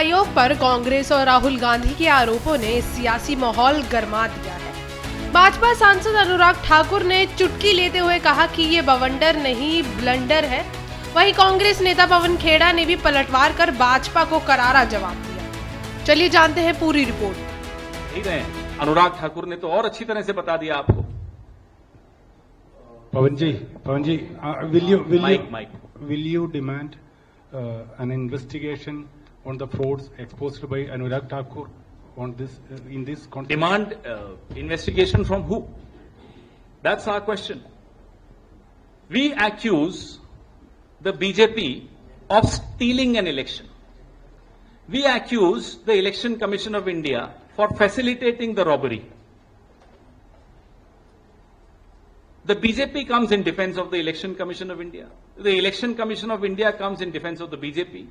आयोग पर कांग्रेस और राहुल गांधी के आरोपों ने सियासी माहौल गरमा दिया है। भाजपा सांसद अनुराग ठाकुर ने चुटकी लेते हुए कहा कि ये बवंडर नहीं ब्लंडर है। वहीं कांग्रेस नेता पवन खेड़ा ने भी पलटवार कर भाजपा को करारा जवाब दिया। चलिए जानते हैं पूरी रिपोर्ट। अनुराग ठाकुर ने तो और अच्छी तरह से बता दिया आपको। पवन जी, will you demand an investigation on the frauds exposed by Anurag Thakur on this in this context? Demand investigation from who? That's our question. We accuse the BJP of stealing an election. We accuse the Election Commission of India for facilitating the robbery. The BJP comes in defense of the Election Commission of India. The Election Commission of India comes in defense of the BJP.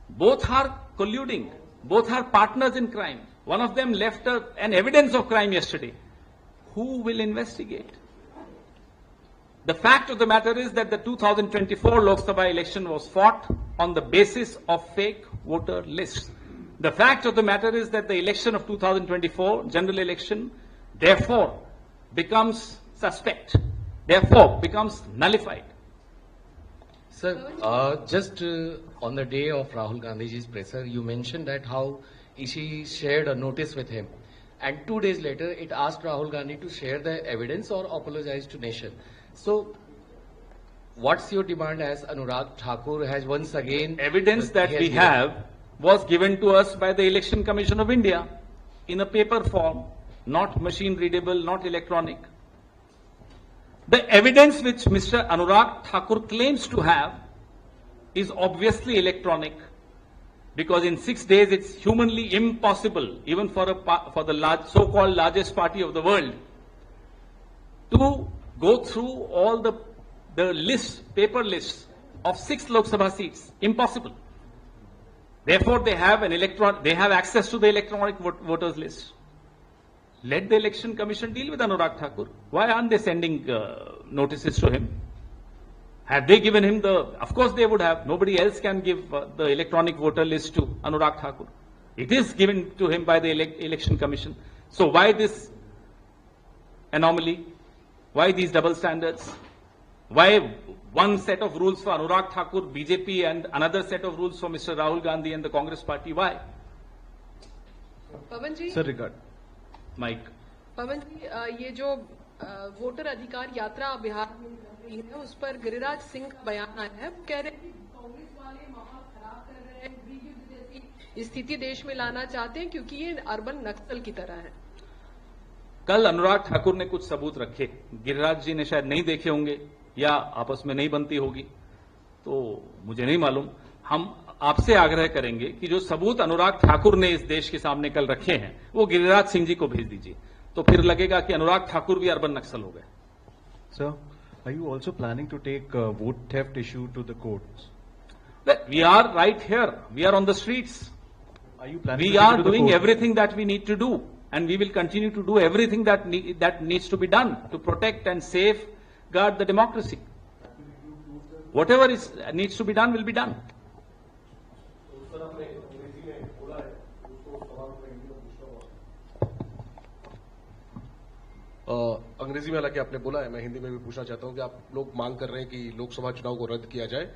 Both are colluding. Both are partners in crime. One of them left an evidence of crime yesterday. Who will investigate? The fact of the matter is that the 2024 Lok Sabha election was fought on the basis of fake voter lists. The fact of the matter is that the election of 2024 general election therefore becomes suspect, therefore becomes nullified. Sir, just on the day of Rahul Gandhi's presser, you mentioned that how she shared a notice with him, and 2 days later it asked Rahul Gandhi to share the evidence or apologize to nation. So, what's your demand as Anurag Thakur has once again... Evidence that we have was given to us by the Election Commission of India in a paper form, not machine readable, not electronic. The evidence which Mr. Anurag Thakur claims to have is obviously electronic, because in 6 days it's humanly impossible, even for the so-called largest party of the world, to go through all the lists, paper lists of 6 Lok Sabha seats. Impossible. Therefore, they have access to the electronic voters list. Let the Election Commission deal with Anurag Thakur. Why aren't they sending notices to him? Have they given him of course they would have. Nobody else can give the electronic voter list to Anurag Thakur. It is given to him by the Election Commission. So why this anomaly? Why these double standards? Why one set of rules for Anurag Thakur, BJP, and another set of rules for Mr. Rahul Gandhi and the Congress party? Why? Pawan ji, Sir, regard. Mike. पवन जी, ये जो voter अधिकार यात्रा बिहार में चल रही है, उस पर गिरिराज सिंह का बयान आया है। वो कह रहे हैं कि कांग्रेस वाले माहौल खराब कर रहे हैं, बीजेपी जैसी स्थिति देश में लाना चाहते हैं, क्योंकि ये अर्बन नक्सल की तरह है। कल अनुराग ठाकुर ने कुछ सबूत रखे, गिरिराज जी ने शायद नहीं देखे होंगे या आपस में नहीं बनती होगी, तो मुझे नहीं मालूम। हम आपसे आग्रह करेंगे कि जो सबूत अनुराग ठाकुर ने इस देश के सामने कल रखे हैं वो गिरिराज सिंह जी को भेज दीजिए, तो फिर लगेगा कि अनुराग ठाकुर भी अर्बन नक्सल हो गए। Sir, are you also planning to take vote theft issue to the courts? We are right here. We are on the streets. Are you planning? We are doing everything that we need to do, and we will continue to do everything that needs to be done to protect and safeguard the democracy. Whatever needs to be done will be done. अंग्रेजी में हालांकि आपने बोला है, मैं हिंदी में भी पूछना चाहता हूं कि आप लोग मांग कर रहे हैं कि लोकसभा चुनाव को रद्द किया जाए,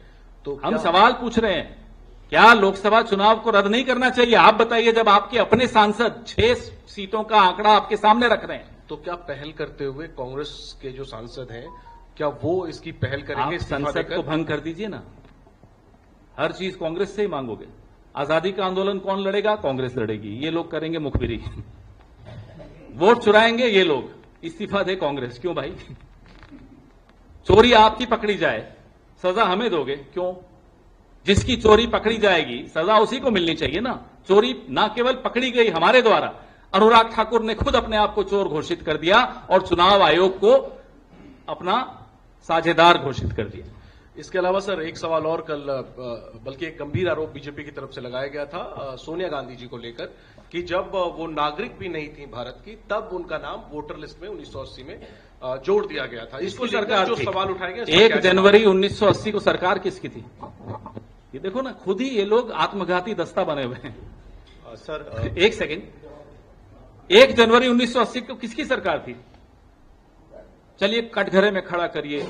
तो हम सवाल पूछ रहे हैं, क्या लोकसभा चुनाव को रद्द नहीं करना चाहिए? आप बताइए, जब आपके अपने सांसद 6 सीटों का आंकड़ा आपके सामने रख रहे हैं, तो क्या पहल करते हुए कांग्रेस के जो सांसद हैं, क्या वो इसकी पहल करेंगे? आप संसद को भंग कर दीजिए ना। हर चीज कांग्रेस से ही मांगोगे। आजादी का आंदोलन कौन लड़ेगा? कांग्रेस लड़ेगी। ये लोग करेंगे मुखबिरी। वोट चुराएंगे ये लोग, इस्तीफा दे कांग्रेस। क्यों भाई? चोरी आपकी पकड़ी जाए, सजा हमें दोगे क्यों? जिसकी चोरी पकड़ी जाएगी सजा उसी को मिलनी चाहिए ना। चोरी ना केवल पकड़ी गई हमारे द्वारा, अनुराग ठाकुर ने खुद अपने आप को चोर घोषित कर दिया और चुनाव आयोग को अपना साझेदार घोषित कर दिया। इसके अलावा सर एक सवाल और, कल बल्कि एक गंभीर आरोप बीजेपी की तरफ से लगाया गया था सोनिया गांधी जी को लेकर कि जब वो नागरिक भी नहीं थी भारत की, तब उनका नाम वोटर लिस्ट में 1980 में जोड़ दिया गया था। इसको सरकार जो सवाल उठाए गए, 1 जनवरी 1980 को सरकार किसकी थी? ये देखो ना, खुद ही ये लोग आत्मघाती दस्ता बने हुए हैं। सर, एक सेकेंड, 1 जनवरी 1980 को किसकी सरकार थी? चलिए कटघरे में खड़ा करिए,